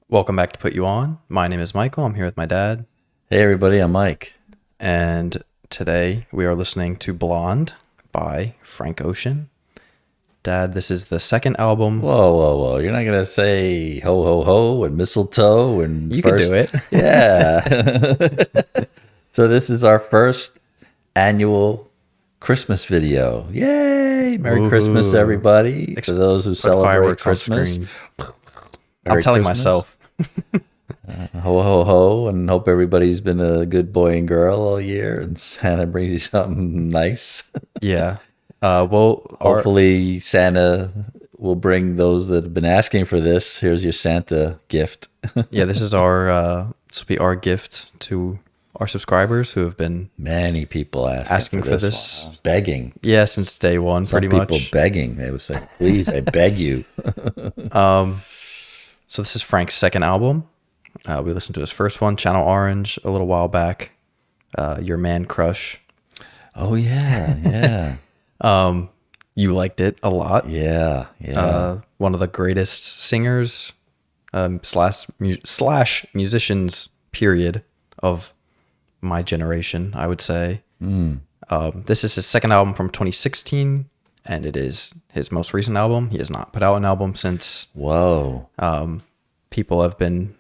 Welcome back to Put You On. My name is Michael. I'm here with my dad. Hey everybody, I'm Mike. And today we are listening to Blonde by Frank Ocean. Dad, this is the second album. Whoa. You're not going to say ho, ho, ho and mistletoe and You could do it. Yeah. So this is our first annual Christmas video. Yay! Merry Christmas, Woohoo. everybody. For those who Put celebrate fireworks on Christmas. screen. I'm Merry telling Christmas. myself. Ho, ho, ho, and hope everybody's been a good boy and girl all year and Santa brings you something nice. Yeah. Hopefully Santa will bring those that have been asking for this. Here's your Santa gift. Yeah, this will be our gift to our subscribers who have been Many people asking for this. one, huh? Begging. Yeah, since day one, Some pretty people much. begging. They would say, please, I beg you. So this is Frank's second album. We listened to his first one, Channel Orange, a little while back. Your Man Crush. Oh, yeah. You liked it a lot. Yeah. One of the greatest singers slash musicians, period, of my generation, I would say. This is his second album from 2016, and it is his most recent album. He has not put out an album since. Whoa. People have been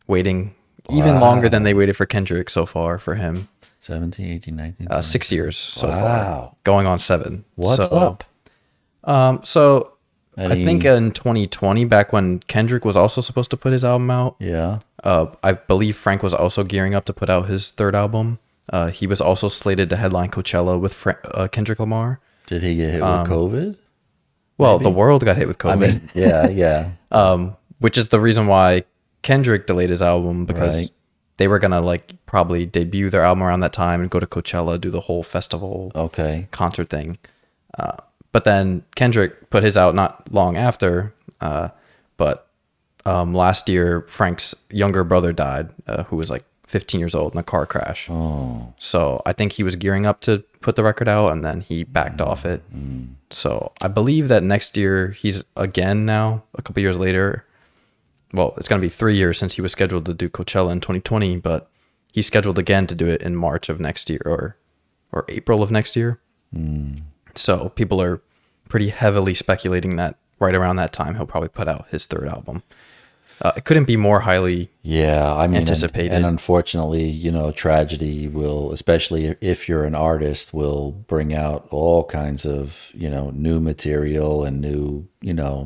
waiting even longer than they waited for Kendrick so far for him. 17, 18, 19. 6 years so Wow. far. Going on 7. What's up? So I Any- think in 2020, back when Kendrick was also supposed to put his album out, Yeah. I believe Frank was also gearing up to put out his third album. He was also slated to headline Coachella with Kendrick Lamar. Did he get hit with COVID? Well, the world got hit with COVID, Yeah. which is the reason why Kendrick delayed his album, because Right. they were going to probably debut their album around that time and go to Coachella, do the whole festival Okay. concert thing. But then Kendrick put his out not long after. But last year, Frank's younger brother died, who was 15 years old in a car crash. Oh. So I think he was gearing up to put the record out, and then he backed off it. So I believe that next year he's again now, a couple years later. Well, it's going to be 3 years since he was scheduled to do Coachella in 2020, but he's scheduled again to do it in March of next year or April of next year. So people are pretty heavily speculating that right around that time he'll probably put out his third album. It couldn't be more highly Yeah, I mean, anticipated. and unfortunately, tragedy will, especially if you're an artist, will bring out all kinds of, new material and new,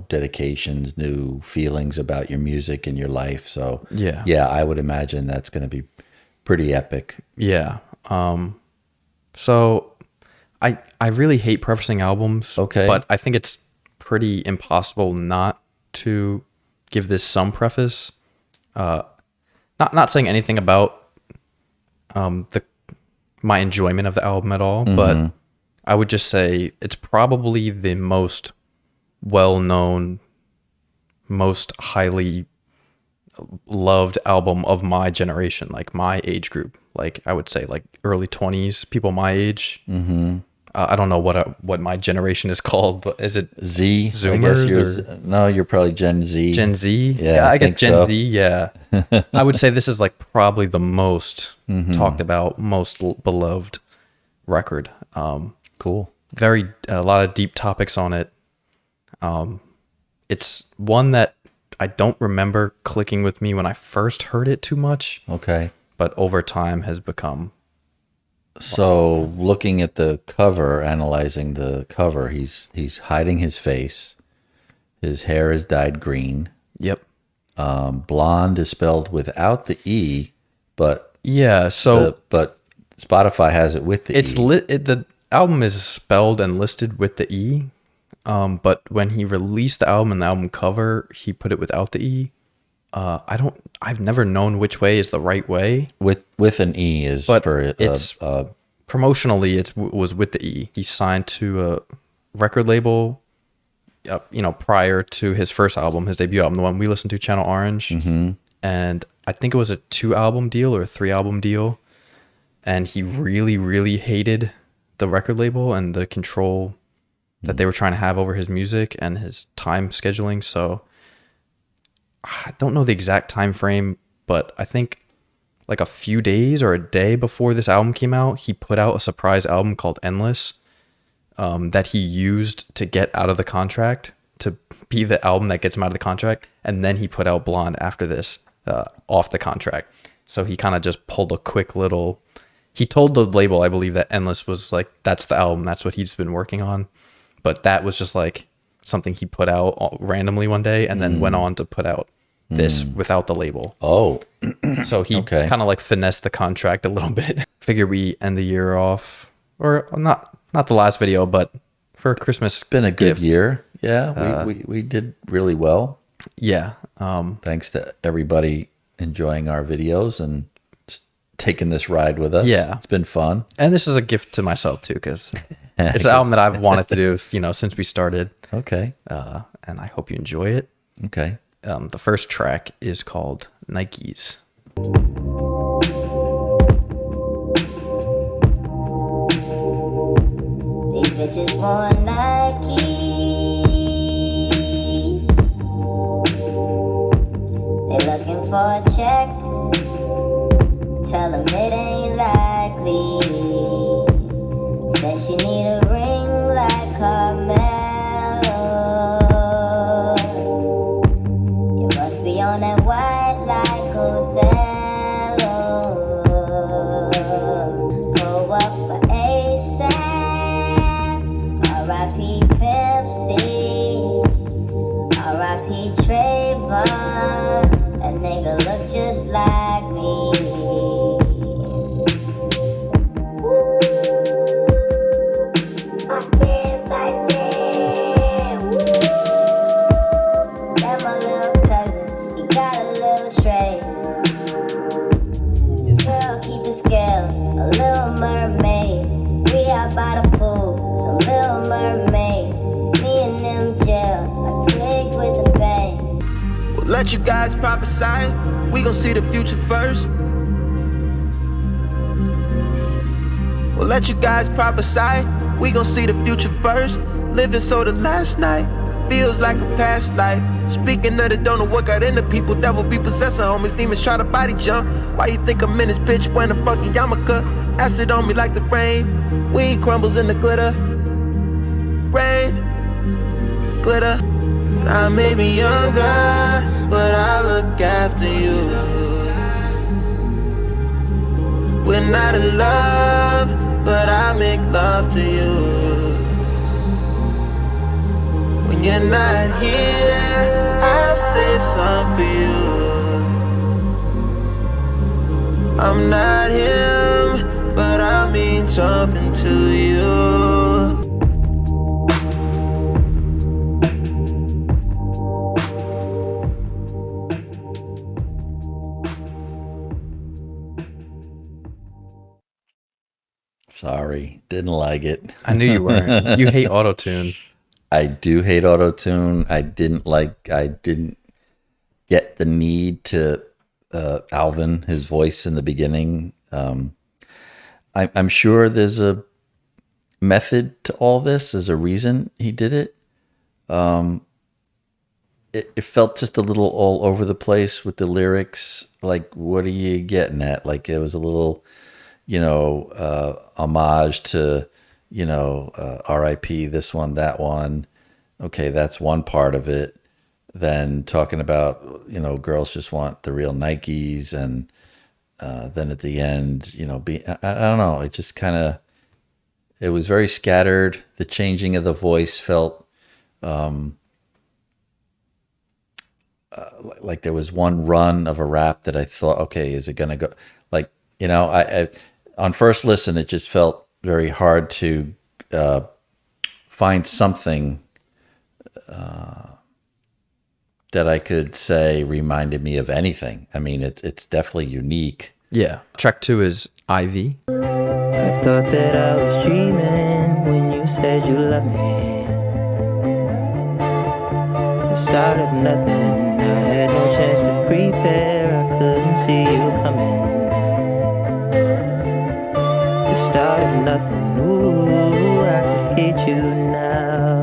dedications, new feelings about your music and your life. So, Yeah. I would imagine that's going to be pretty epic. Yeah. So I really hate prefacing albums. Okay. But I think it's pretty impossible not to give this some preface. Not saying anything about my enjoyment of the album at all, but I would just say it's probably the most well-known, most highly loved album of my generation, my age group. I would say early 20s, people my age. I don't know what my generation is called, but is it Z? Zoomers No, you're probably Gen Z. Gen Z? Yeah, I I get think Gen so. Z. Yeah, I would say this is probably the most talked about, most beloved record. Cool. A lot of deep topics on it. It's one that I don't remember clicking with me when I first heard it too much, Okay. but over time has become. So looking at the cover, analyzing the cover, he's hiding his face. His hair is dyed green. Yep. Blonde is spelled without the E, but Yeah. So but Spotify has it with the it's E. the album is spelled and listed with the E. But when he released the album and the album cover, he put it without the E. I've never known which way is the right way. with an E is But for it's promotionally it was with the E. He signed to a record label, prior to his first album, his debut album, the one we listened to, Channel Orange. And I think it was a 2-album deal or a 3-album deal. And he really, really hated the record label and the control that they were trying to have over his music and his time scheduling. So I don't know the exact time frame, but I think like a few days or a day before this album came out, he put out a surprise album called Endless, that he used to get out of the contract, to be the album that gets him out of the contract. And then he put out Blonde after this, off the contract. So he kind of just pulled a quick little, he told the label, I believe, that Endless was like, that's the album, that's what he's been working on. But that was just like something he put out randomly one day, and then went on to put out this without the label. Oh, so he kind of like finessed the contract a little bit. Figure we end the year off, or not the last video, but for a Christmas it's been a good gift. year. Yeah, we did really well. Yeah. Thanks to everybody enjoying our videos and taking this ride with us. Yeah. It's been fun. And this is a gift to myself too, because it's an album that I've wanted to do, since we started. Okay. And I hope you enjoy it. Okay. The first track is called Nikes. These bitches want Nike. They looking for a check. Tell them it ain't likely. Said she need a ring like Carmelo. You must be on that white like Othello. Go up for ASAP. R.I.P. Pimp C. R.I.P. Trayvon. That nigga look just like me. Scales, a little mermaid. We out by the pool, some little mermaids. Me and them gel, like twigs with the bangs. We'll let you guys prophesy. We gon' see the future first. We'll let you guys prophesy. We gon' see the future first. Living so the last night feels like a past life. Speaking of the don't know what got into people. Devil be possessing homies, demons try to body jump. Why you think I'm in this bitch wearing a fucking yarmulke? Acid on me like the rain. Weed crumbles in the glitter. Rain, glitter. I may be younger, but I look after you. We're not in love, but I make love to you. When you're not here, I'll save some for you. I'm not him, but I mean something to you. Sorry, didn't like it. I knew you weren't. You hate autotune. I do hate autotune. I didn't get the need to Alvin, his voice in the beginning. I'm sure there's a method to all this. There's a reason he did it. It felt just a little all over the place with the lyrics. Like, what are you getting at? Like, it was a little, homage to, R.I.P. this one, that one. Okay, that's one part of it. Then talking about, girls just want the real Nikes, and then at the end, I don't know. It just kind of, it was very scattered. The changing of the voice felt like there was one run of a rap that I thought, okay, is it going to go? Like, I on first listen, it just felt very hard to find something that I could say reminded me of anything. I mean, it's definitely unique. Yeah. Track 2 is Ivy. I thought that I was dreaming when you said you loved me. The start of nothing, I had no chance to prepare. I couldn't see you coming. The start of nothing, ooh, I could hate you now.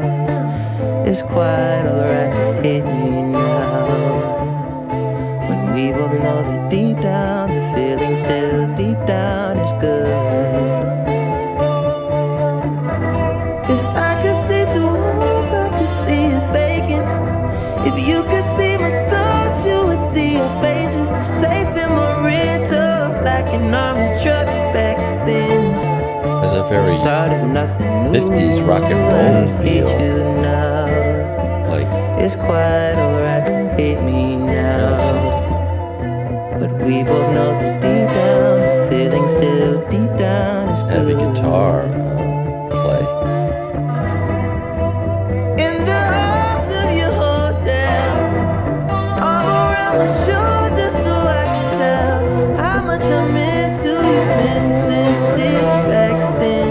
It's quite alright to hate me now. we both know that deep down, the feeling still deep down is good. If I could see through walls, I could see it faking. If you could see my thoughts, you would see your faces. Safe in my rental, like an army truck back then. There's a very Start of nothing new. 50s rock and roll I hate feel. you now. Like, It's quite alright to hate me now. But we both know that deep down, the feeling still deep down is good. heavy guitar play. In the halls of your hotel, arm around my shoulder so I can tell how much I meant to you, meant to sincere back then.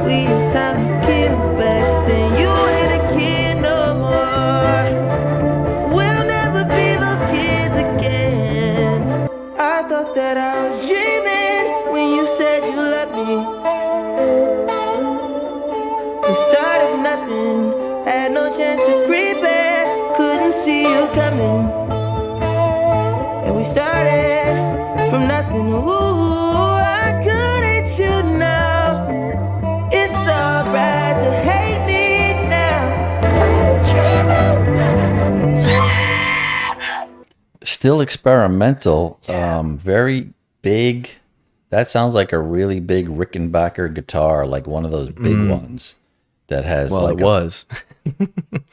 We had time to kill back then. You ain't a kid no more. We'll never be those kids again. I thought that I was dreaming when you said you loved me. The start of nothing, had no chance to prepare, couldn't see you coming. And we started from nothing. Ooh, I could hate you now. It's alright to hate me now. Still experimental, very big. That sounds like a really big Rickenbacker guitar, like one of those big ones that has Well, like it was.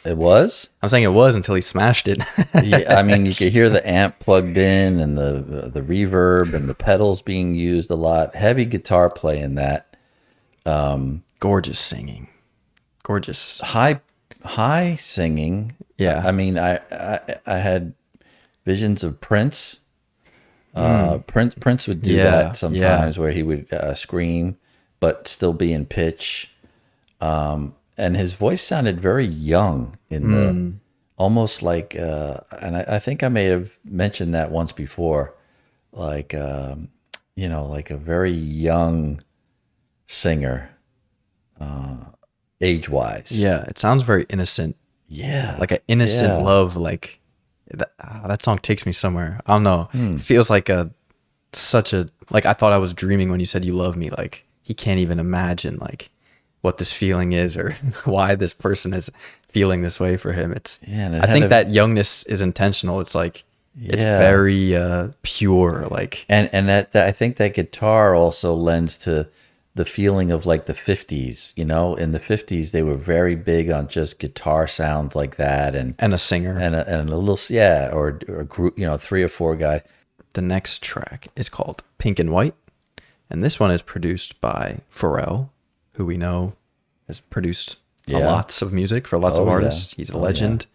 It was? I'm saying it was until he smashed it. Yeah, I mean, you could hear the amp plugged in and the reverb and the pedals being used a lot. Heavy guitar play in that. Gorgeous singing. Gorgeous. High singing. Yeah. I mean, I had visions of Prince. Prince would do Yeah, that sometimes, where he would scream but still be in pitch. And his voice sounded very young in the, almost like, and I think I may have mentioned that once before, like, like a very young singer, age-wise. Yeah, it sounds very innocent. Yeah. Like an innocent Yeah. love. Like that song takes me somewhere. I don't know. It feels like such a, like I thought I was dreaming when you said you love me. Like he can't even imagine like what this feeling is or why this person is feeling this way for him. It's, Yeah, and it I had think a- that youngness is intentional. It's like, it's Yeah. very pure. Like, And that I think that guitar also lends to the feeling of like the 50s, in the 50s, they were very big on just guitar sounds like that. And a singer. and a little, yeah, or a group, 3 or 4 guys. The next track is called Pink and White. And this one is produced by Pharrell, who we know has produced Yeah. lots of music for lots Oh, of yeah. artists. He's a Oh, legend.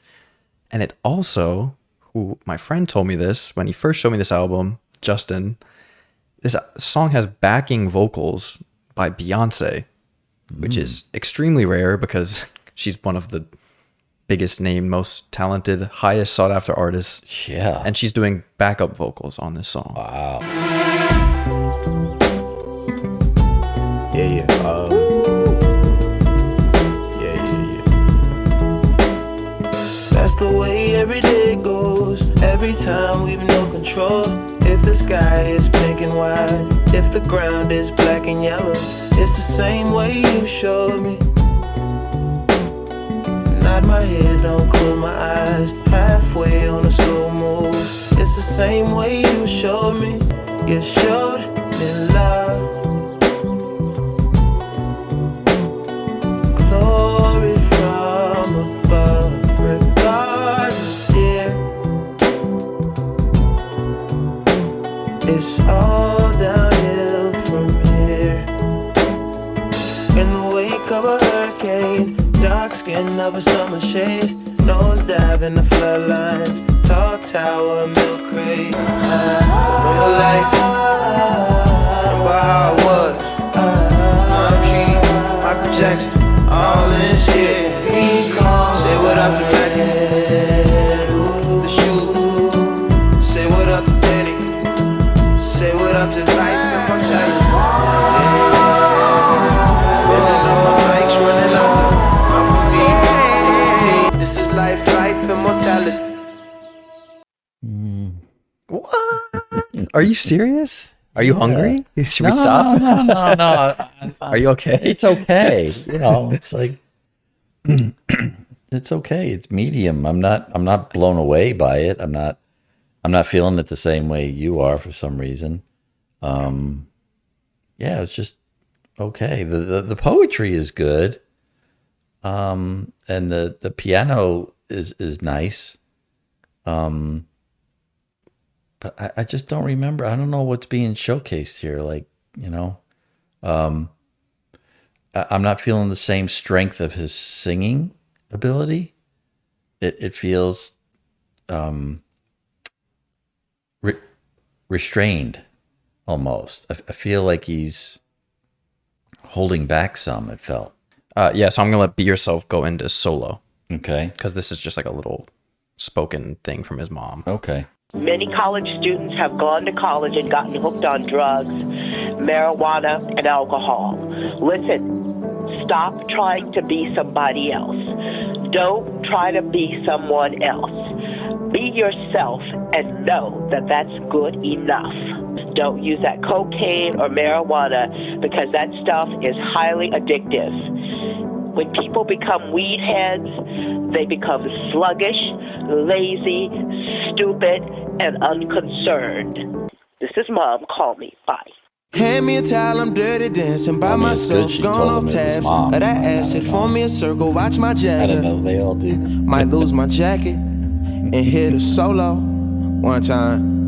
And it also, who my friend told me this when he first showed me this album, Justin, this song has backing vocals by Beyonce, which is extremely rare because she's one of the biggest named, most talented, highest sought after artists. Yeah. And she's doing backup vocals on this song. Wow. Yeah. That's the way every day goes. Every time we've no control. If the sky is pink and white, if the ground is black and yellow, it's the same way you showed me. Nod my head, don't close my eyes. Halfway on a slow move. It's the same way you showed me. You showed me love. Glory from above, regardless, dear. It's all downhill from here. In the wake of a hurricane, dark skin of a summer shade, nose dive in the floodlines, tall tower, milk crate. Real life, remember how it was. I'm G, Michael Jackson, all in shit. Say what up to Maggie, the shoe. Say what up to Benny. Say what up to life and my child. Running up my bikes, running up. I'm for me. This is life, immortality. What? Are you serious? Are you hungry? Should we No, stop? no. Are you okay? It's okay. It's like it's okay. It's medium. I'm not blown away by it. I'm not feeling it the same way you are for some reason. Yeah, it's just okay. The poetry is good. And the piano is nice. But I just don't remember. I don't know what's being showcased here. Like, I'm not feeling the same strength of his singing ability. It feels restrained almost. I feel like he's holding back some, it felt. Yeah, so I'm going to let Be Yourself go into solo. Okay. Because this is just like a little spoken thing from his mom. Okay. Many college students have gone to college and gotten hooked on drugs, marijuana, and alcohol. Listen, stop trying to be somebody else. Don't try to be someone else. Be yourself and know that that's good enough. Don't use that cocaine or marijuana because that stuff is highly addictive. When people become weed heads, they become sluggish, lazy, stupid, and unconcerned. This is Mom. Call me. Bye. Hand me a towel, I'm dirty dancing by I mean, it's good myself, she gone told off him it was tabs. mom. Let that acid form me a circle, watch my I don't jacket. know. They all do. Might lose my jacket and hit a solo one time.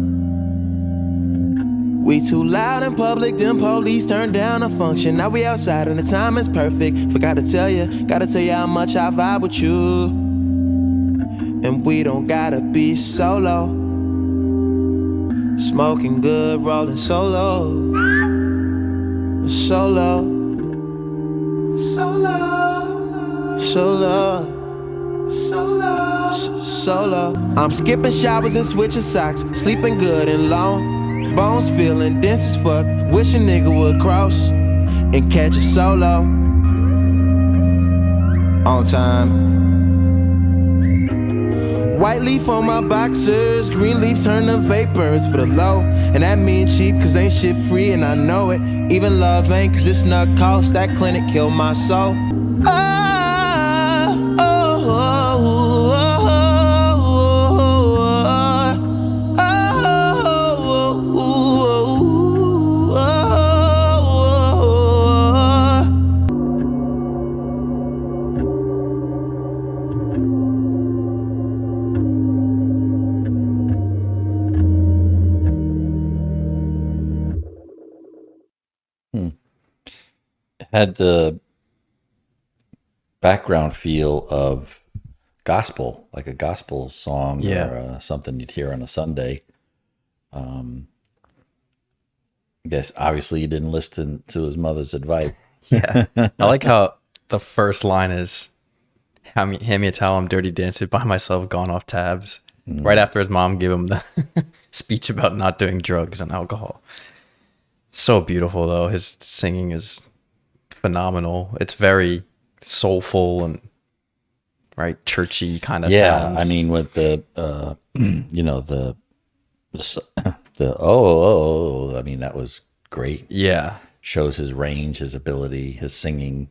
We too loud in public, them police turned down a function. Now we outside and the time is perfect. Forgot to tell you, gotta tell you how much I vibe with you. And we don't gotta be solo. Smoking good, rolling solo. Solo. Solo. Solo. Solo. I'm skipping showers and switching socks, sleeping good and long. Bones feeling dense as fuck. Wish a nigga would cross and catch a solo on time. White leaf on my boxers, green leaf turn to vapors for the low. And that mean cheap cause ain't shit free and I know it. Even love ain't cause it's not cost, that clinic killed my soul. Had the background feel of gospel, like a gospel song or something you'd hear on a Sunday. I guess obviously you didn't listen to his mother's advice. Yeah. I like how the first line is, hand me a towel, I'm dirty dancing by myself, gone off tabs. Right after his mom gave him the speech about not doing drugs and alcohol. So beautiful though. His singing is phenomenal. It's very soulful and churchy kind of sound. I mean with the I mean that was great. Yeah. Shows his range, his ability, his singing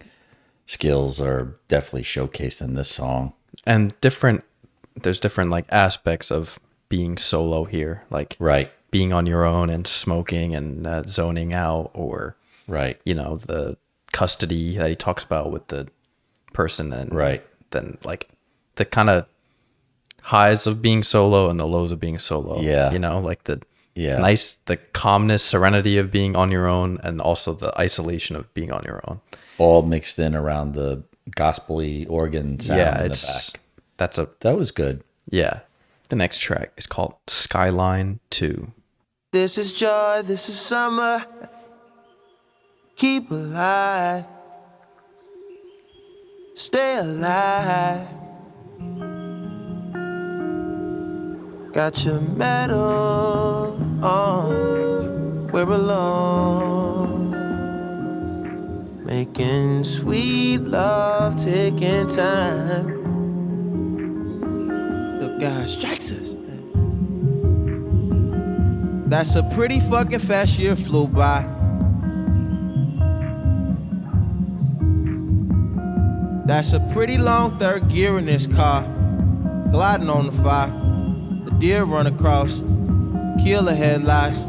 skills are definitely showcased in this song. And there's different aspects of being solo here, right, being on your own and smoking and zoning out, or right, the custody that he talks about with the person, and right, then the kind of highs of being solo and the lows of being solo. Yeah, the calmness, serenity of being on your own, and also the isolation of being on your own, all mixed in around the gospel-y organ sound in the back. That was good. Yeah. The next track is called Skyline To. This is joy, this is summer. Keep alive. Stay alive. Got your medal on. We're alone. Making sweet love, taking time. The God strikes us. That's a pretty fucking fast year flew by. That's a pretty long third gear in this car. Gliding on the fire. The deer run across. Kill the headlights.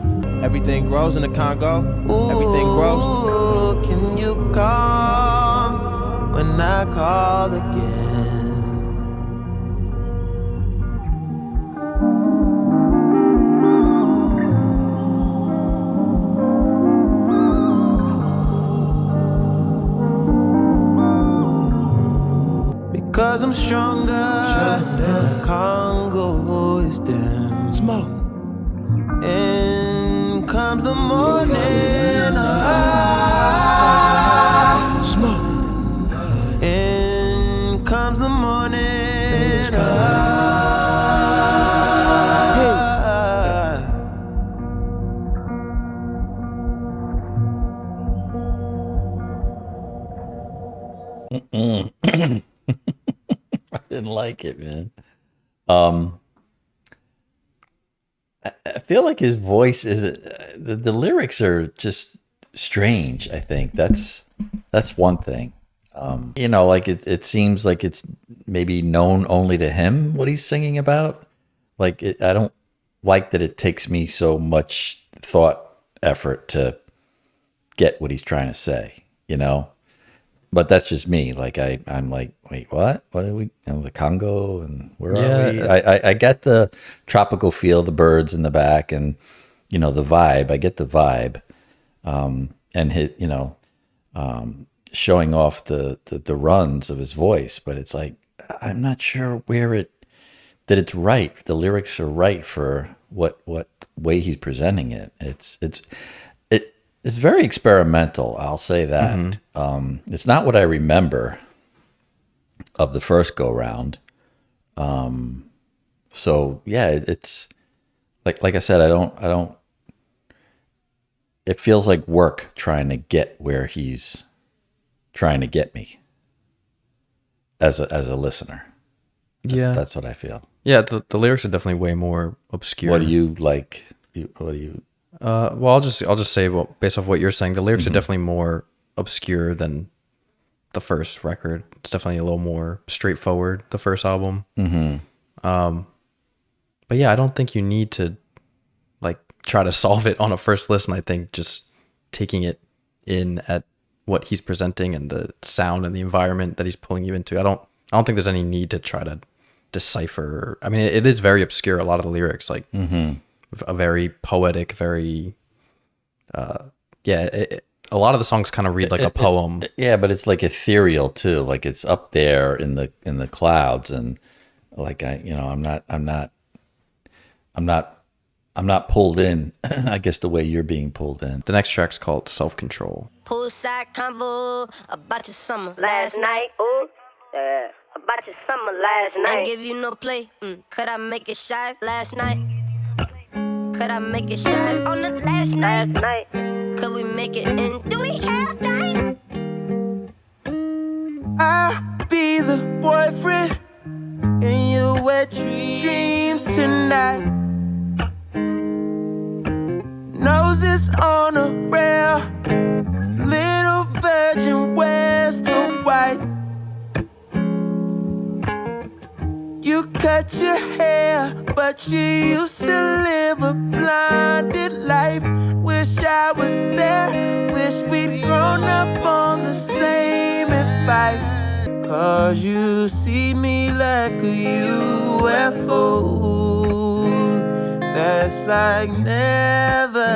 Everything grows in the Congo. Everything grows. Can you come when I call again? Cause I'm stronger. The Congo is down. Smoke. And comes the morning. Smoke. And comes the morning. I didn't like it, man. I feel like his voice is the lyrics are just strange. I think that's one thing. You know, like it seems like it's maybe known only to him what he's singing about. Like I don't like that it takes me so much thought effort to get what he's trying to say. You know. But that's just me. Like I'm like, wait, what? What are we? The Congo, and where are we? I get the tropical feel, the birds in the back, and you know the vibe. I get the vibe, and showing off the runs of his voice. But it's like I'm not sure that it's right. The lyrics are right for what way he's presenting it. It's very experimental, I'll say that. Mm-hmm. It's not what I remember of the first go round. So yeah, it's like I said, I don't. It feels like work trying to get where he's trying to get me as a listener. That's what I feel. Yeah, the lyrics are definitely way more obscure. What do you like? What do you? Well, I'll just say, well, based off what you're saying, the lyrics are definitely more obscure than the first record. It's definitely a little more straightforward, the first album. Mm-hmm. But yeah, I don't think you need to like try to solve it on a first listen. I think just taking it in at what he's presenting and the sound and the environment that he's pulling you into. I don't think there's any need to try to decipher. I mean, it is very obscure. A lot of the lyrics, like. Mm-hmm. A very poetic, very a lot of the songs kind of read like a poem. Yeah, but it's like ethereal too. Like it's up there in the clouds, and like I'm not pulled in. I guess the way you're being pulled in. The next track's called Self Control. Poolside convo about your summer last night. Ooh, yeah. About your summer last night. I give you no play. Could I make it shy last night? Could I make it shine on the last night? Could we make it in? Do we have time? I'll be the boyfriend in your wet dreams tonight. Noses on a rail, little virgin, where's the white? You cut your hair, but you used to live a blinded life. Wish I was there, wish we'd grown up on the same advice. Cause you see me like a UFO that's like never.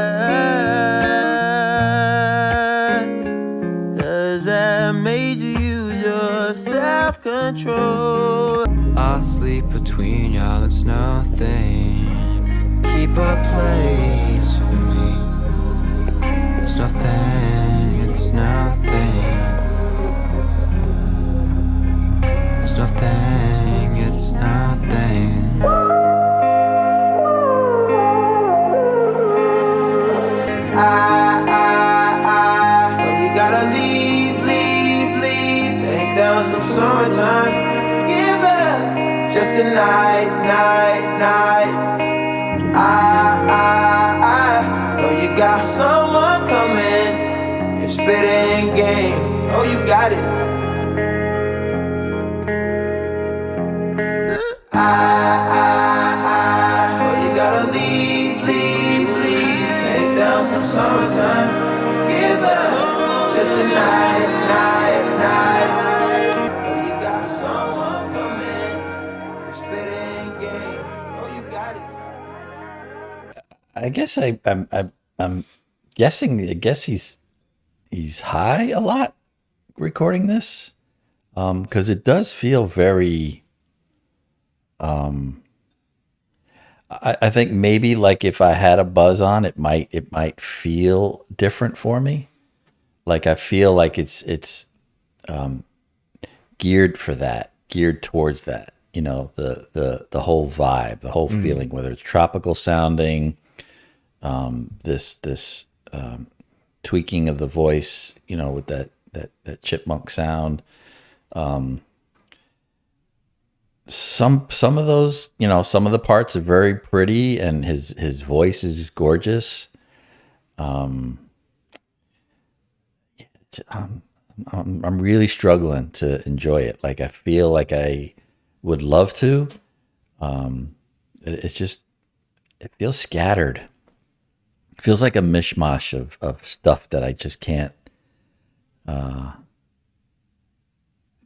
Cause I made you use your self-control. I'll sleep between y'all, it's nothing. Keep a place for me. It's nothing, it's nothing. It's nothing, it's nothing. But we gotta leave. Take down some summertime. Give up just a night. I guess I'm guessing. I guess he's high a lot recording this, because it does feel very. I think maybe like if I had a buzz on, it might feel different for me. Like I feel like it's geared for that, geared towards that. You know, the whole vibe, the whole feeling, whether it's tropical sounding, this tweaking of the voice, you know, with that chipmunk sound. Some of those, you know, some of the parts are very pretty, and his voice is gorgeous. I'm really struggling to enjoy it. Like I feel like I would love to. It's just, it feels scattered. It feels like a mishmash of stuff that I just can't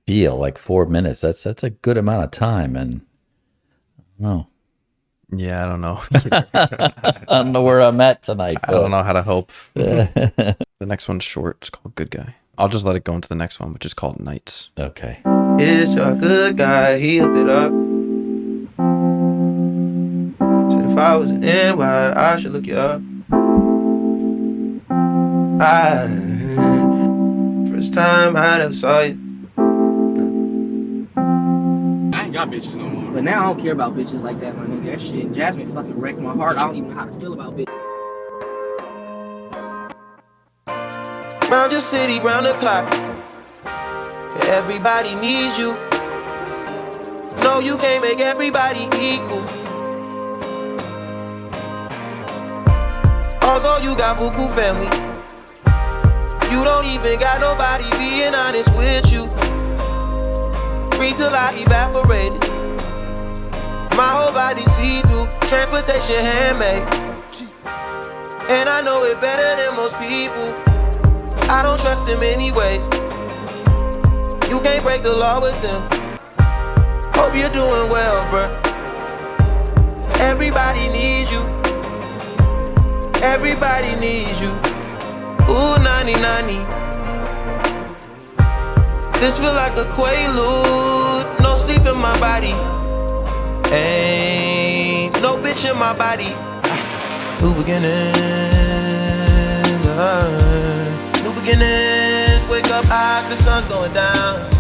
feel. Like 4 minutes. That's a good amount of time, and no. Yeah, I don't know. I don't know where I'm at tonight. I don't know how to hope. The next one's short. It's called Good Guy. I'll just let it go into the next one, which is called Nights. Okay. It's a good guy, he hooked it up. Said if I was an NY, I should look you up. First time I ever saw you. I ain't got bitches no more. But now I don't care about bitches like that, my nigga. That shit, Jasmine fucking wrecked my heart. I don't even know how to feel about bitches. Round your city, round the clock. Everybody needs you. No, you can't make everybody equal. Although you got buku family, you don't even got nobody being honest with you. Breathe till I evaporated. My whole body see-through. Transportation handmade. And I know it better than most people. I don't trust them anyways. You can't break the law with them. Hope you're doing well, bruh. Everybody needs you. Everybody needs you. Ooh, 90-90. This feel like a quaalude. No sleep in my body. Ain't no bitch in my body. New beginnings, new beginnings. Wake up high, the sun's going down.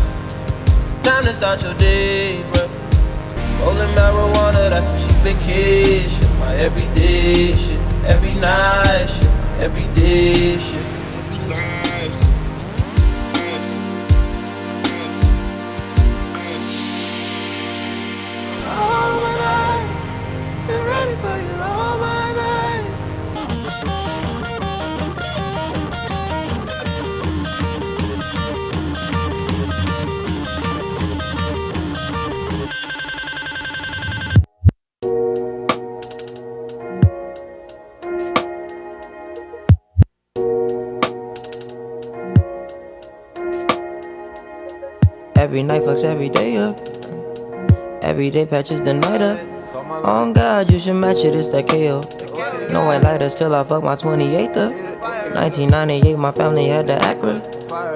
Time to start your day, bro. Rolling marijuana, that's some cheap vacation. My everyday shit, every night shit, everyday shit. All my night, been ready for you all my night. Every night fucks every day up. Every day patches the night up. On God, you should match it, it's that KO. No white lighters till I fuck my 28th up. 1998, my family had the Acura.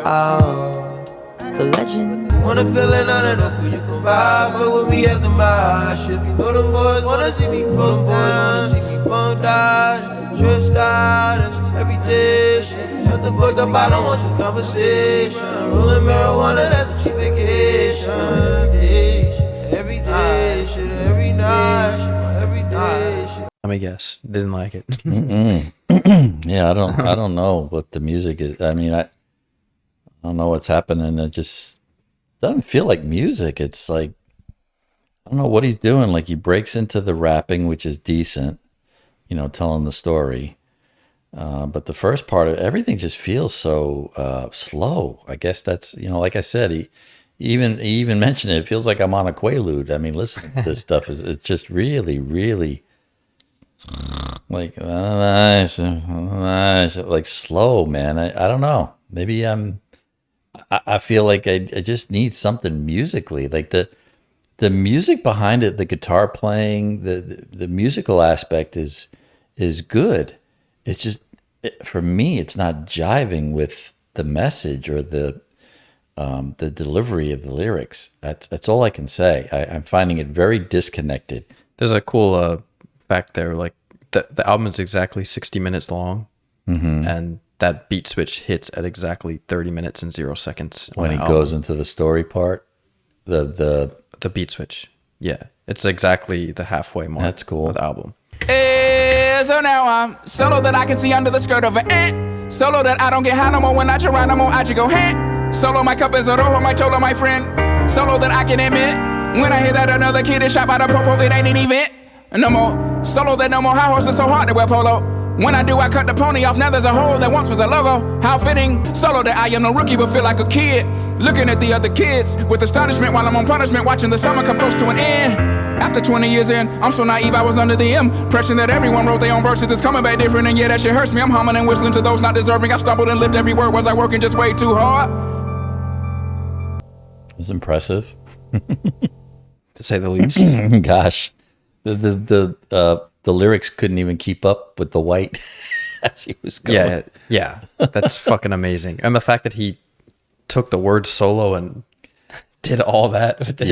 Oh, the legend. Wanna feel it on it, cool, you come by. Fuck with me at the mosh. If you know them boys wanna see me bump down, see me bump dodge. Trip status, everyday shit. Shut the fuck up, I don't want your conversation. Rolling marijuana, that's a cheap vacation. Every day shit, every night shit, every day shit. Let me guess. Didn't like it. Yeah, I don't know what the music is. I mean, I don't know what's happening. It just doesn't feel like music. It's like, I don't know what he's doing. Like he breaks into the rapping, which is decent, you know, telling the story. But the first part of everything just feels so slow. I guess that's, you know, like I said, he even mentioned it. It feels like I'm on a quaalude. I mean, listen to this stuff. It's just really, really like slow, man. I don't know. Maybe I feel like I just need something musically. Like the music behind it, the guitar playing, the musical aspect is is good. It's just for me, it's not jiving with the message or the delivery of the lyrics. That's all I can say. I'm finding it very disconnected. There's a cool fact there. Like the album is exactly 60 minutes long, and that beat switch hits at exactly 30 minutes and 0 seconds When he goes into the story part, the beat switch. Yeah, it's exactly the halfway mark. That's cool. Of the album. So now I'm solo that I can see under the skirt of an ant. Solo that I don't get high no more when I Geronimo, I just go hand. Solo my cup is a rojo, my cholo, my friend. Solo that I can admit when I hear that another kid is shot by the popo, it ain't an event. No more solo that no more high horses so hard to wear polo. When I do, I cut the pony off. Now there's a hole that once was a logo. How fitting. Solo that I am no rookie, but feel like a kid. Looking at the other kids with astonishment while I'm on punishment, watching the summer come close to an end. After 20 years in, I'm so naive, I was under the impression that everyone wrote their own verses. It's coming back different, and yeah, that shit hurts me. I'm humming and whistling to those not deserving. I stumbled and lived every word. Was I working just way too hard? It was impressive, to say the least. Gosh, the lyrics couldn't even keep up with the white as he was going. Yeah, that's fucking amazing. And the fact that he took the word solo and did all that with it.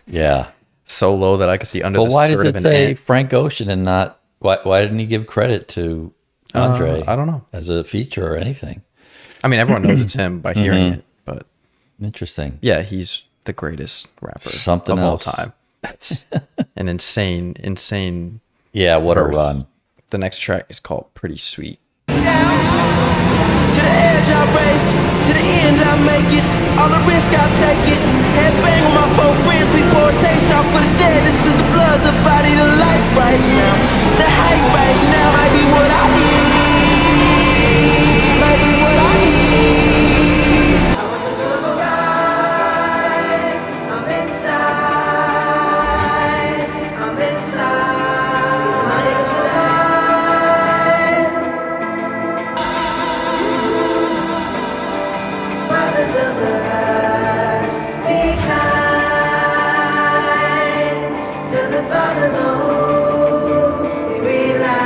Yeah. So low that I could see under the why skirt does of it an say ant. Frank Ocean and not why didn't he give credit to Andre? I don't know. As a feature or anything. I mean, everyone knows it's him by hearing it, but Interesting. yeah, he's the greatest rapper Something of else. all time. It's an insane. Yeah, what verse. a run. The next track is called Pretty Sweet. To the edge I race, to the end I make it. All the risk I take it. Headbang with my 4 friends, we pour a taste out for the dead. This is the blood, the body, the life right now. The hype right now might be what I need. Might be what I need. I want this river ride. I'm inside. I'm inside. My niggas for life. Mothers of us, be kind to the fathers on whom we rely.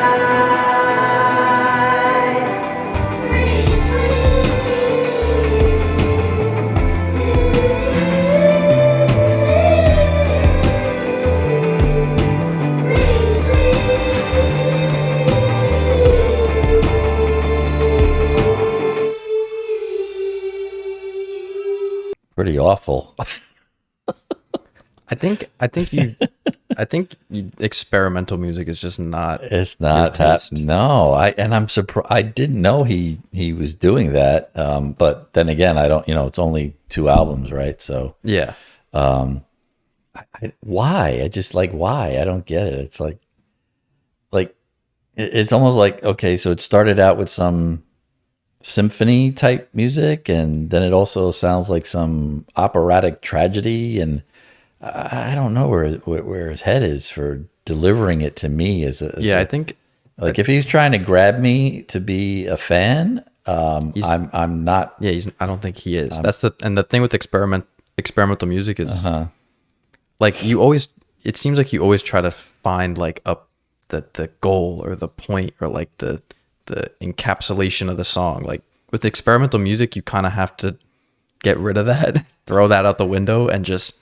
Free Pretty awful. I think experimental music is just not. It's not your that. taste. No, I'm surprised. I didn't know he was doing that. But then again, I don't. It's only 2 albums, right? So Yeah. why? I just like why? I don't get it. It's like it's almost like, okay, so it started out with some symphony type music, and then it also sounds like some operatic tragedy, and I don't know where his head is for delivering it to me I think like if he's trying to grab me to be a fan, I'm not. Yeah, I don't think he is. That's the thing with experimental music is like it seems like you always try to find like the goal or the point or like the encapsulation of the song. Like with experimental music, you kind of have to get rid of that, throw that out the window, and just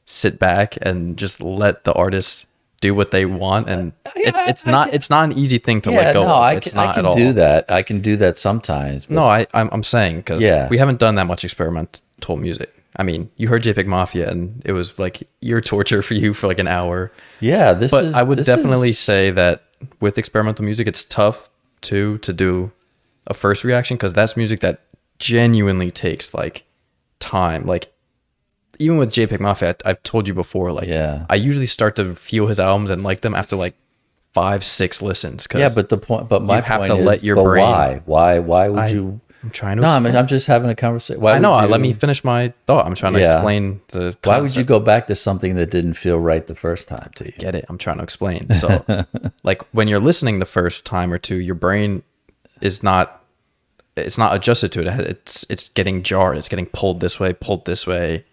sit back and just let the artist do what they want. And it's not an easy thing to let go of. I It's can, not I can at all. do that. I can do that sometimes. But No, I'm saying because Yeah. we haven't done that much experimental music. I mean, you heard JPEG Mafia, and it was like ear torture for you for like an hour. yeah, But I would this definitely is- say that with experimental music, it's tough to do a first reaction because that's music that genuinely takes like time. Like even with JPEG Mafia, I've told you before, like Yeah. I usually start to feel his albums and like them after like 5-6 listens. Cause Yeah, but my you have point to is, let your but brain. why would you? I'm trying to. No, explain. I'm just having a conversation. I know. Let me finish my thought. I'm trying to Yeah. explain the. Why would you concept. go back to something that didn't feel right the first time to you? Get it? I'm trying to explain. So, like when you're listening the first time or two, your brain is not. It's not adjusted to it. It's getting jarred. It's getting pulled this way, pulled this way.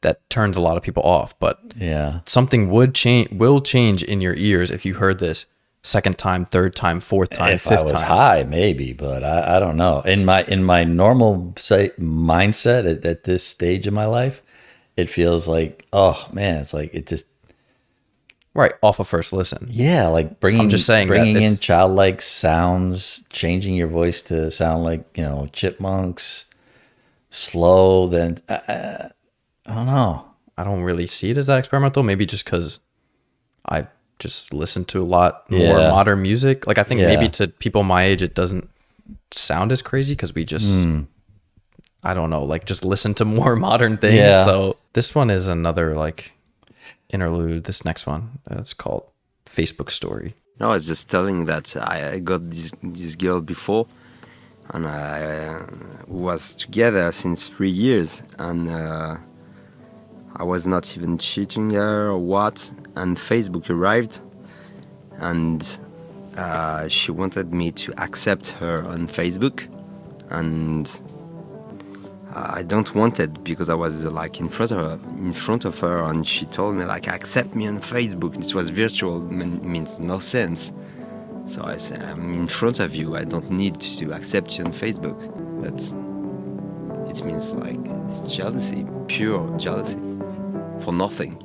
That turns a lot of people off. But Yeah, something will change in your ears if you heard this second time, third time, fourth time, If fifth I was time. high, maybe, but I don't know. In my normal mindset at this stage of my life, it feels like, oh man, it's like it just Right, off of first listen. yeah, like bringing in childlike sounds, changing your voice to sound like chipmunks, slow. Then I don't know. I don't really see it as that experimental. Maybe just because I just listen to a lot more modern music. Like I think maybe to people my age, it doesn't sound as crazy because we just, I don't know, like just listen to more modern things. Yeah. So this one is another like interlude. This next one, it's called Facebook Story. No, I was just telling that I got this girl before, and I was together since 3 years, and I was not even cheating her or what. And Facebook arrived, and she wanted me to accept her on Facebook, and I don't want it because I was like in front of her, and she told me like accept me on Facebook. It was virtual, means no sense. So I said I'm in front of you. I don't need to accept you on Facebook. But it means like it's jealousy, pure jealousy, for nothing.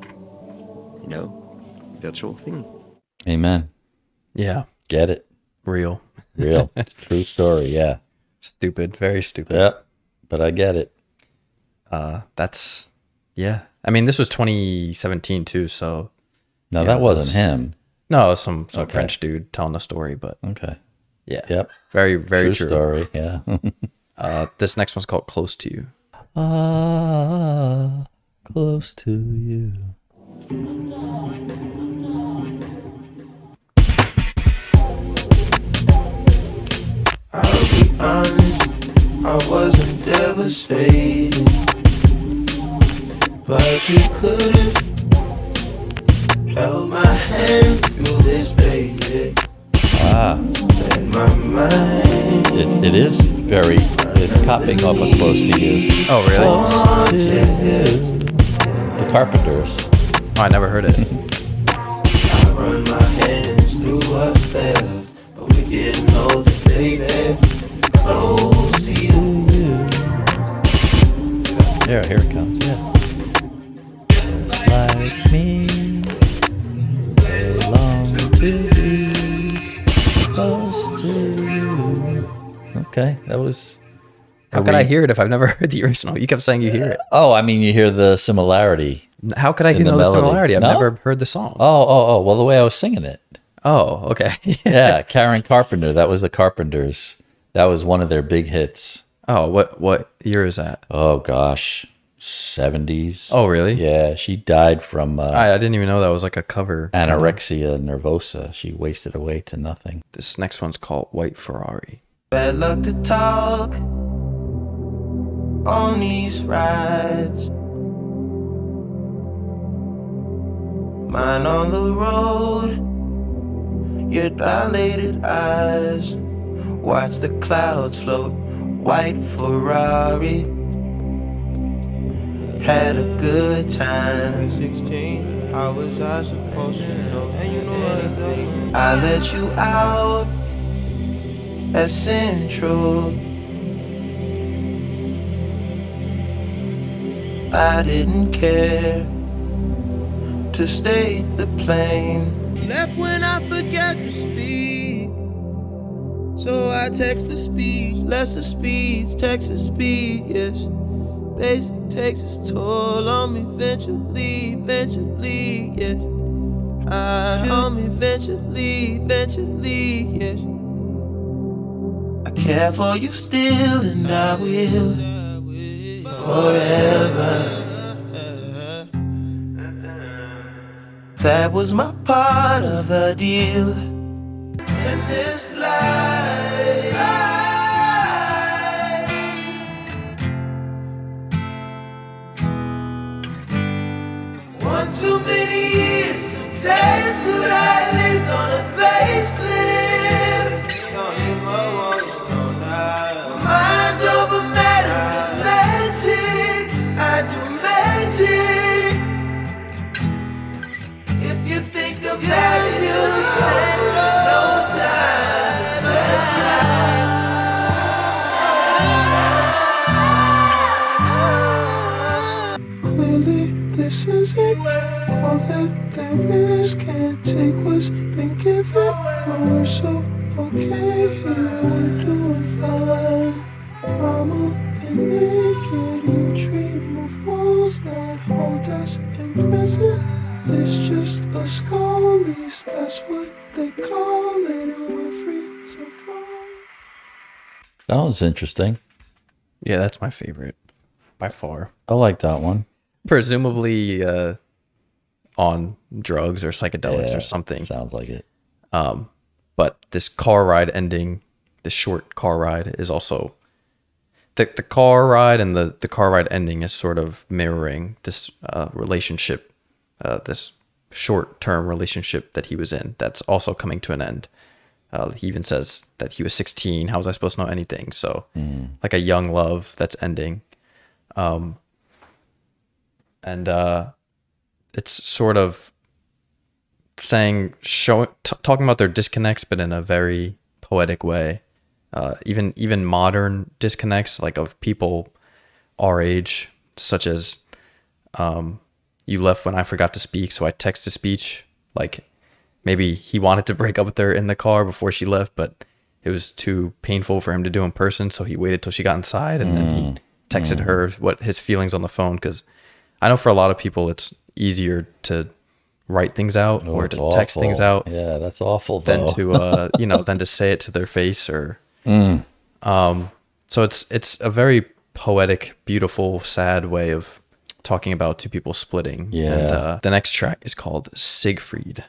Virtual thing. Amen. Yeah. Get it? Real. True story. Yeah. Stupid. Very stupid. Yep. But I get it. That's, yeah. I mean, this was 2017 too, so. No, that wasn't him. No, it was some French dude telling a story, but. Okay. Yeah. Yep. Very, very true. Story, yeah. This next one's called Close to You. Close to you. I'll be honest, I wasn't devastated, but you could've held my hand through this, baby. In my mind, it's copying off of Close to You. Oh, really? close to you. The Carpenters. Oh, I never heard it. I run my hands through what's left, but we're getting older, baby. Close to you. Here it comes, yeah. Just like me, they long to be close to you. Okay, that was... How could I hear it if I've never heard the original? You kept saying you hear it. Oh, I mean, you hear the similarity. How could I in know the melody. similarity? I've No? never heard the song. Oh, well, the way I was singing it. Oh, okay. Yeah, Karen Carpenter. That was the Carpenters. That was one of their big hits. Oh, what year is that? Oh, gosh. 70s. Oh, really? Yeah, she died from I didn't even know that was like a cover. anorexia nervosa. She wasted away to nothing. This next one's called White Ferrari. Bad luck to talk on these rides. Mine on the road, your dilated eyes. Watch the clouds float, white Ferrari. Had a good time. 16, how was I supposed to know anything? I let you out at Central. I didn't care to state the plain. Left when I forgot to speak, so I text the speech. Lesser speeds, Texas speed, yes. Basic takes its toll on me eventually, yes. On me eventually, yes. I care for you still, and I will forever. That was my part of the deal. In this life, one too many years, some tattooed eyelids on a facelift. Don't need more, mind over matter is magic. I do magic. If you think about it, you'll stop. okay, here we're doing fine. Mama and naked, you dream of walls that hold us in prison. It's just a skull, at least that's what they call it, and we're free to roam. That was interesting. Yeah, that's my favorite by far. I like that one. Presumably on drugs or psychedelics Yeah, or something. Sounds like it. But this car ride ending, this short car ride is also the car ride, and the car ride ending is sort of mirroring this relationship, this short-term relationship that he was in that's also coming to an end. He even says that he was 16. How was I supposed to know anything? So like a young love that's ending. And it's sort of talking about their disconnects, but in a very poetic way. Even modern disconnects, like of people our age, such as you left when I forgot to speak, so I text to speech. Like maybe he wanted to break up with her in the car before she left, but it was too painful for him to do in person, so he waited till she got inside, and then he texted her what his feelings on the phone, because I know for a lot of people it's easier to write things out or to text things out. Yeah, that's awful though. Than to than to say it to their face or so it's a very poetic, beautiful, sad way of talking about two people splitting. Yeah. And the next track is called Seigfried.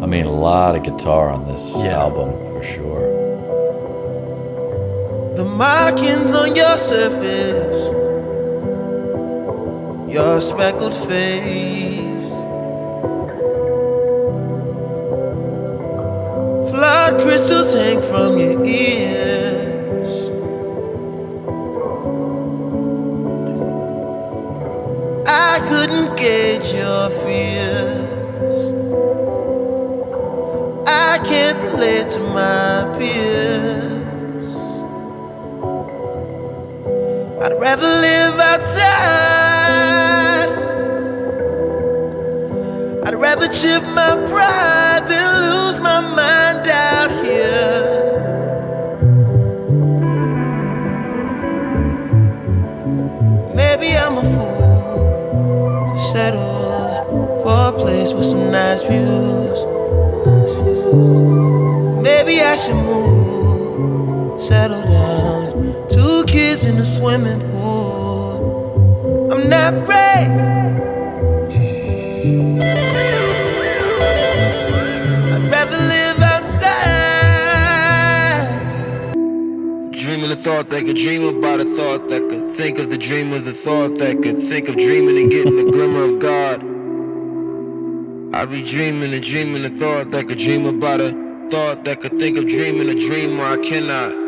I mean, a lot of guitar on this album for sure. The markings on your surface, your speckled face, flood crystals hang from your ears. I couldn't gauge your fears. I can't relate to my peers. I'd rather live outside. I'd rather chip my pride than lose my mind out here. Maybe I'm a fool to settle for a place with some nice views. Maybe I should move, settle down. 2 kids in a swimming pool. I'm not brave. I'd rather live outside. Dreaming a thought that could dream about a thought that could think of the dream of the thought that could think of dreaming and getting the glimmer of God. I'd be dreaming and dreaming a thought that could dream about a thought that could think of dreaming a dream where I cannot.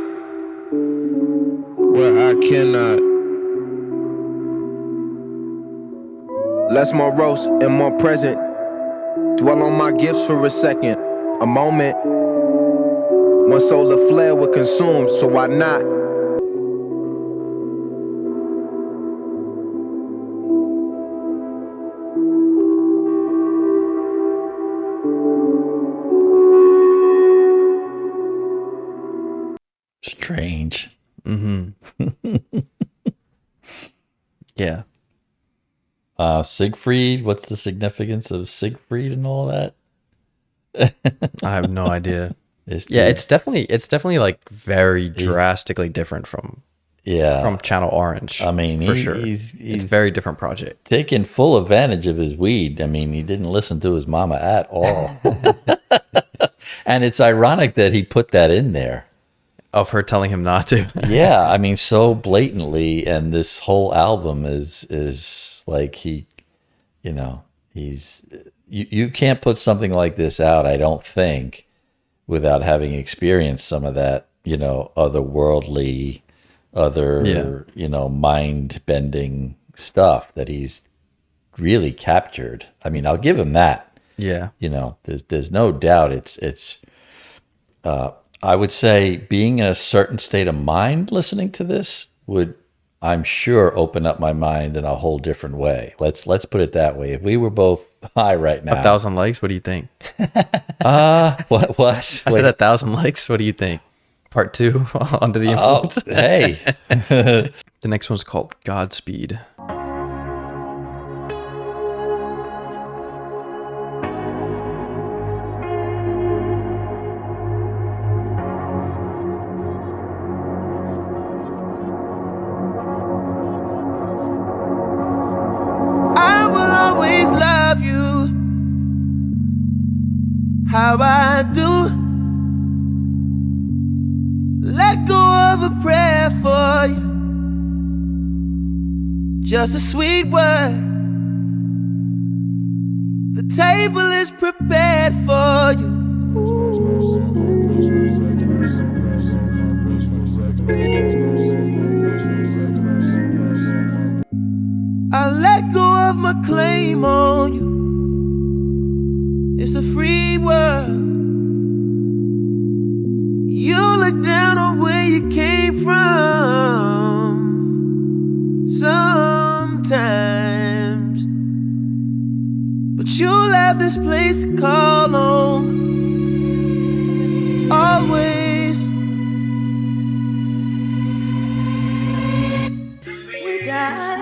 Less morose and more present. Dwell on my gifts for a second. A moment. One solar flare would consume, so why not? Strange. Yeah. Seigfried, what's the significance of Seigfried and all that? I have no idea. It's definitely like very drastically different from Channel Orange. I mean, for sure. He's it's a very different project. Taking full advantage of his weed. I mean, he didn't listen to his mama at all. And it's ironic that he put that in there. Of her telling him not to. Yeah, I mean, so blatantly, and this whole album is like he's you can't put something like this out, I don't think, without having experienced some of that, otherworldly, mind-bending stuff that he's really captured. I mean, I'll give him that. Yeah. There's no doubt it's I would say being in a certain state of mind listening to this would, I'm sure, open up my mind in a whole different way. Let's put it that way. If we were both high right now. 1,000 likes. What do you think? What? I said 1,000 likes. What do you think? Part 2, Under the Influence. Oh, hey. The next one's called Godspeed. I will always love you how I do. Let go of a prayer for you, just a sweet word. The table is prepared for you. I let go of my claim on you. It's a free world. You look down on where you came from sometimes, but you'll have this place to call home always. We die.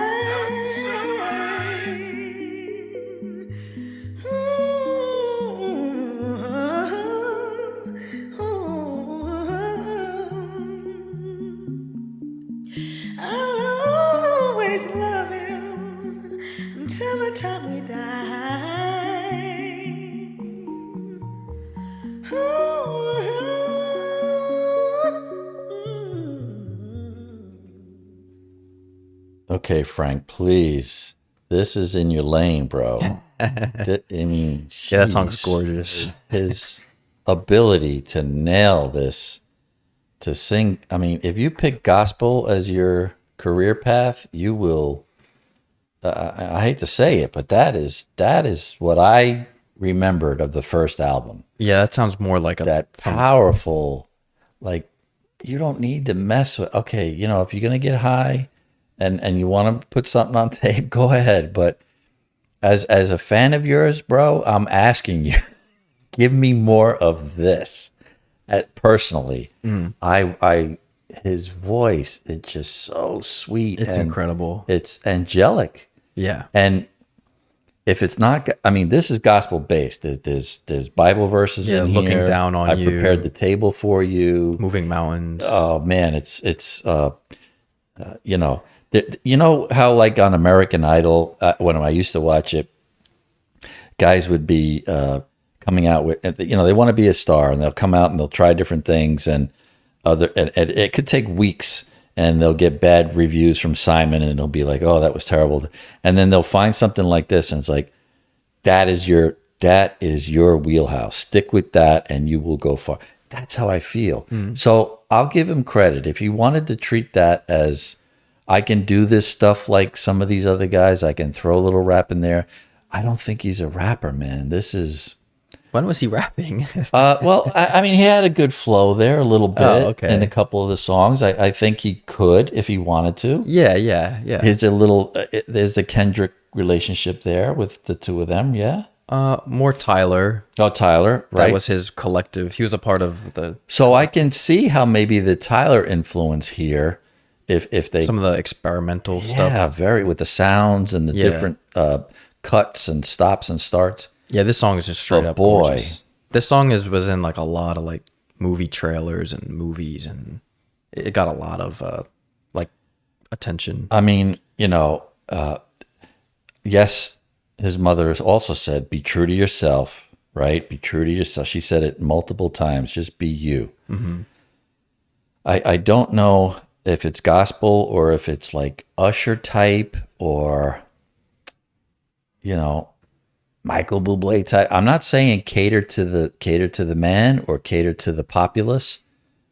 I'll always love you until the time we Okay, Frank, please. This is in your lane, bro. I mean, Yeah, that song's jeez. gorgeous. His ability to nail this, to sing. I mean, if you pick gospel as your career path, you will. I hate to say it, but that is what I remembered of the first album. Yeah, that sounds more like That powerful, like, you don't need to mess with. Okay, you know, if you're gonna get high, and you want to put something on tape, go ahead. But as a fan of yours, bro, I'm asking you, give me more of this. Personally, his voice, it's just so sweet. It's and incredible. It's angelic. Yeah. And if it's not, I mean, this is gospel based. There's Bible verses in here. Looking down on you. I prepared the table for you. Moving mountains. Oh man, it's you know, you know how like on American Idol, when I used to watch it, guys would be coming out with, you know, they want to be a star and they'll come out and they'll try different things and it could take weeks. And they'll get bad reviews from Simon, and they'll be like, "Oh, that was terrible." And then they'll find something like this, and it's like, "That is your wheelhouse. Stick with that, and you will go far." That's how I feel. So I'll give him credit. If he wanted to treat that as, I can do this stuff like some of these other guys, I can throw a little rap in there. I don't think he's a rapper, man. This is. When was he rapping? Well, I mean, he had a good flow there a little bit in a couple of the songs. I think he could if he wanted to. Yeah. There's a Kendrick relationship there with the two of them, yeah? More Tyler. Oh, Tyler, right. That was his collective. He was a part of the... So I can see how maybe the Tyler influence here, if they... Some of the experimental stuff. Yeah, very, with the sounds and the different cuts and stops and starts. Yeah, this song is just straight up gorgeous. This song was in like a lot of like movie trailers and movies, and it got a lot of like attention. I mean, you know, yes, his mother also said, "Be true to yourself," right? Be true to yourself. She said it multiple times. Just be you. Mm-hmm. I don't know if it's gospel or if it's like Usher type or, you know, Michael Bublé type. I'm not saying cater to the man or cater to the populace,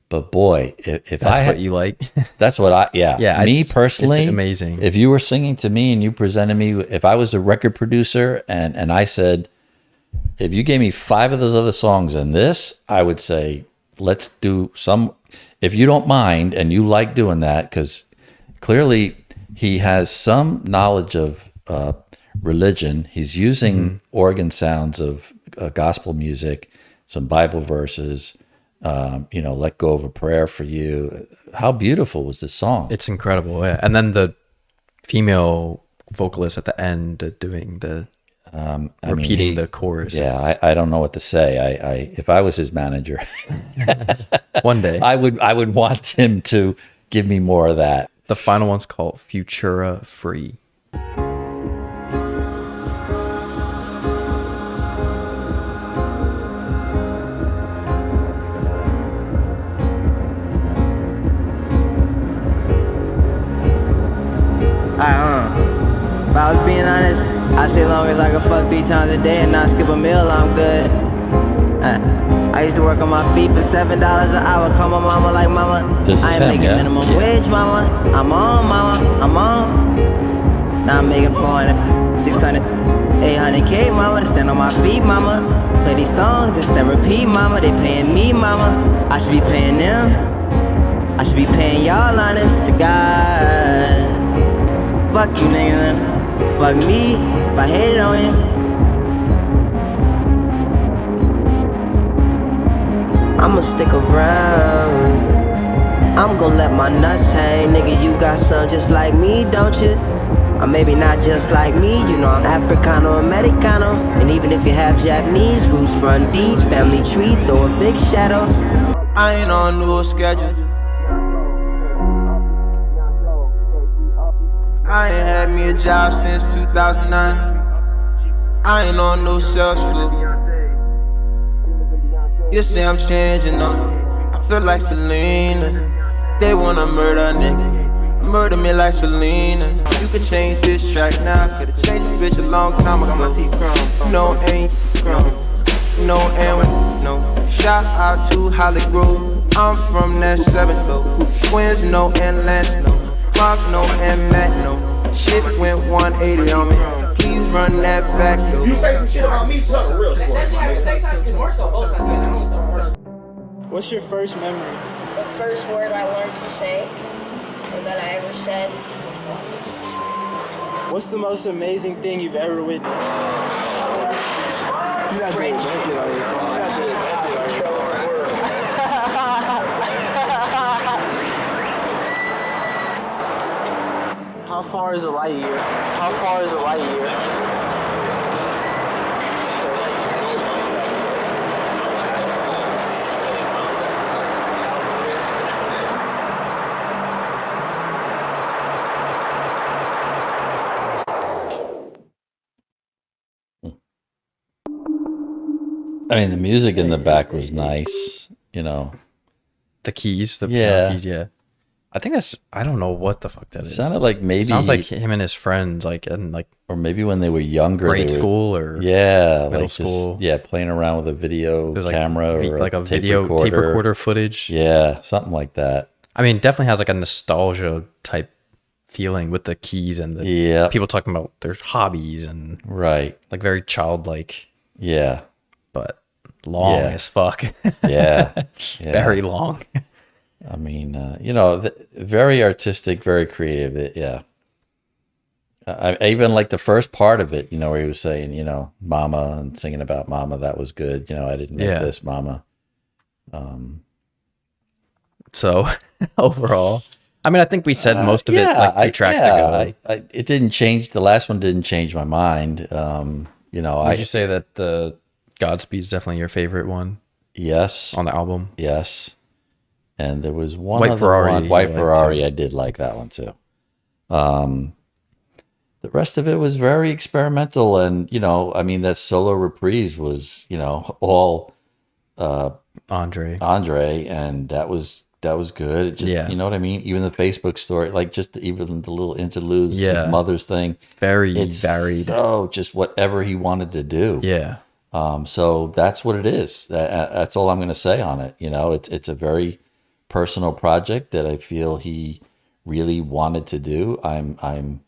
but boy, if that's what you like, that's what me personally, it's amazing. If you were singing to me and you presented me, if I was a record producer and I said, if you gave me 5 of those other songs and this, I would say, let's do some. If you don't mind and you like doing that, because clearly he has some knowledge of religion. He's using organ sounds of gospel music, some Bible verses, let go of a prayer for you. How beautiful was this song? It's incredible. Yeah. And then the female vocalist at the end doing the repeating the chorus. Yeah, I don't know what to say. I if I was his manager, one day I would want him to give me more of that. The final one's called Futura Free. If I was being honest, I say long as I can fuck 3 times a day and not skip a meal, I'm good. I used to work on my feet for $7 an hour. Call my mama like, mama, I ain't making minimum wage, mama. I'm on, mama, I'm on. Now I'm making 400, 600, 800K, mama. To stand on my feet, mama. Play these songs, it's therapy, mama. They paying me, mama. I should be paying them. I should be paying y'all, honest to God. Fuck you, nigga. Fuck me if I hated on you. I'ma stick around. I'm gon' let my nuts hang. Nigga, you got some just like me, don't you? Or maybe not just like me, you know I'm Africano, Americano. And even if you have Japanese roots, run deep, family tree, throw a big shadow. I ain't on no schedule. I ain't had me a job since 2009. I ain't on no sales floor. You say I'm changing up. I feel like Selena. They wanna murder a nigga. Murder me like Selena. You could change this track now. Could've changed this bitch a long time ago. No, ain't no, and no. Shout out to Hollywood. I'm from that 7th though. Twins, no, and Lance, no. Mark, no, and Matt, no. Shit went 180 on me. Please run that back, though. You say some shit about me, tell real story. What's your first memory? The first word I learned to say, or that I ever said. What's the most amazing thing you've ever witnessed? How far is a light year? How far is a light year? I mean, the music in the back was nice, The keys, the Yeah. piano keys, yeah. I think I don't know what the fuck that is. Sounded like maybe Sounds like him and his friends, or maybe when they were younger, grade school or middle school. Playing around with a video camera or like a tape video recorder. tape recorder footage. Yeah, something like that. I mean, definitely has like a nostalgia type feeling with the keys and the people talking about their hobbies and like very childlike. Yeah, but long as fuck. Yeah, very long. I mean, very artistic, very creative. I even like the first part of it, where he was saying, mama and singing about mama. That was good. I didn't make this, mama. So overall, I mean, I think we said most of it like 2 tracks ago. It didn't change. The last one didn't change my mind. Would you say that the Godspeed is definitely your favorite one? Yes. On the album? Yes. And there was one White other Ferrari, one, White Ferrari. I did like that one too. The rest of it was very experimental, and I mean, that solo reprise was, all Andre, and that was good. It just, you know what I mean. Even the Facebook story, like just even the little interludes, his mother's thing, it's varied. Oh, just whatever he wanted to do. Yeah. So that's what it is. That's all I'm going to say on it. It's a very personal project that I feel he really wanted to do. I'm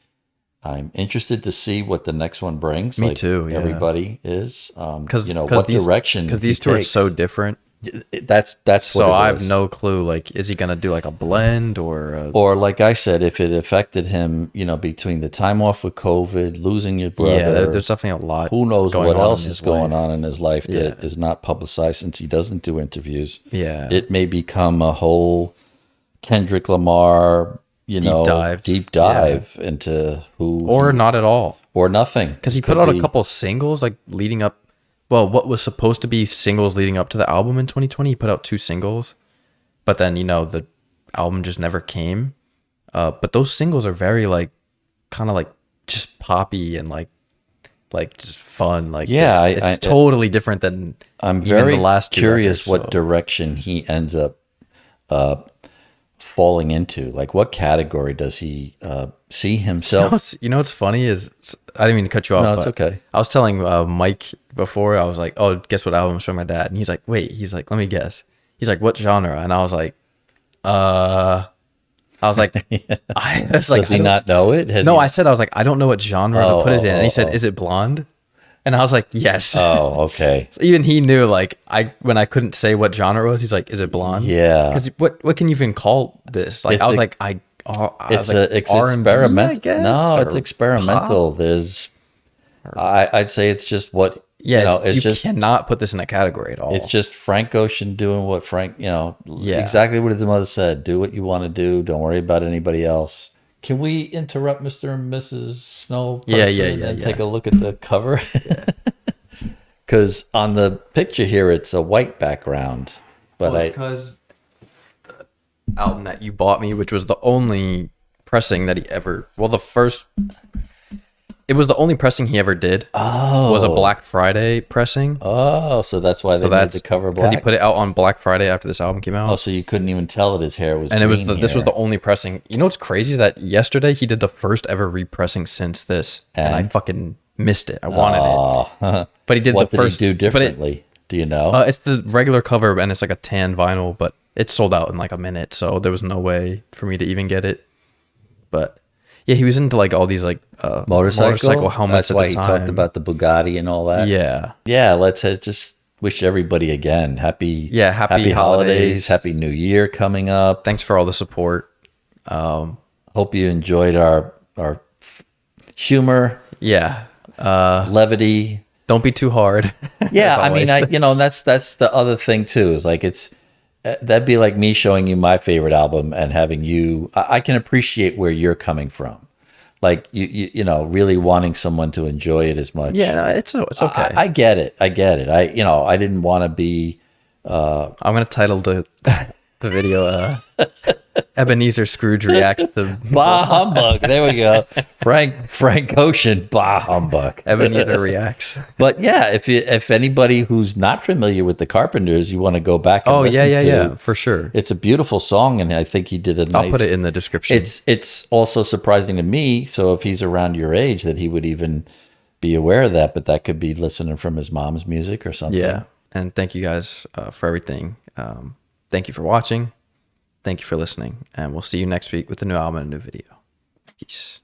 interested to see what the next one brings. Me too. Yeah. Everybody is, because what direction? Because these two are so different. That's what So it I have was. no clue. Like, is he gonna do like a blend or like I said, if it affected him, between the time off with COVID, losing your brother, Yeah, there's definitely a lot. Who knows going what on else in is his going life. on in his life Yeah. that is not publicized since he doesn't do interviews. Yeah. It may become a whole Kendrick Lamar, deep dive into who Or not at all. or nothing. Because he It put could out a be- couple singles like leading up. Well, what was supposed to be singles leading up to the album in 2020, he put out 2 singles, but then the album just never came. But those singles are very like kind of like just poppy and like just fun. Like Yeah, it's totally different than I'm even very the last 2 curious records, what so. direction he ends up falling into. Like, what category does he see himself? You know what's funny is I didn't mean to cut you off. No, it's but okay. I was telling Mike before. I was like, "Oh, guess what album I'm showing my dad?" And he's like, "Wait." He's like, "Let me guess." He's like, "What genre?" And I was like, I was like, Does he not know it? No, I said I was like, I don't know what genre to put it in. And he said, oh. "Is it blonde?" And I was like, "Yes." Oh, okay. So even he knew, like, when I couldn't say what genre it was, he's like, "Is it blonde?" Yeah. Because what can you even call this? Like, It's I was a- like, It's R&B, I experimental. guess, No, or it's experimental. pop? There's, I'd say it's just what it's you just cannot put this in a category at all. it's just Frank Ocean doing what Frank, exactly what his mother said. Do what you want to do. Don't worry about anybody else. Can we interrupt Mr. and Mrs. Snow? Yeah, and take a look at the cover? Because on the picture here, it's a white background, but it's because the album that you bought me, which was the only pressing that he ever, it was the only pressing he ever did. Was a Black Friday pressing. So that's why they made the cover black. Because he put it out on Black Friday after this album came out. Oh, so you couldn't even tell that his hair was. And green this was here. the only pressing. You know what's crazy is that yesterday he did the first ever repressing since this, and I fucking missed it. I wanted it, but he did What the first. did he do differently? Do you know? It's the regular cover, and it's like a tan vinyl, but it sold out in like a minute, so there was no way for me to even get it. But yeah, he was into like all these like motorcycle helmets. That's why at he the talked time. about the Bugatti and all that. Yeah, Let's just wish everybody again happy happy holidays. Happy New Year coming up. Thanks for all the support. Hope you enjoyed our humor. Yeah, levity. Don't be too hard. Yeah, as I mean, always. that's the other thing too. Is like that'd be like me showing you my favorite album and having you. I can appreciate where you're coming from, like you really wanting someone to enjoy it as much. Yeah, no, it's okay. I get it. I didn't want to be. I'm gonna title the video Ebenezer Scrooge reacts to Bah humbug. There we go. Frank Ocean. Bah humbug. Ebenezer reacts. But yeah, if anybody who's not familiar with the Carpenters, you want to go back and listen to, for sure. It's a beautiful song, and I think he did a nice. I'll put it in the description. It's also surprising to me. So if he's around your age, that he would even be aware of that. But that could be listening from his mom's music or something. Yeah. And thank you guys for everything. Thank you for watching. Thank you for listening. And we'll see you next week with a new album and a new video. Peace.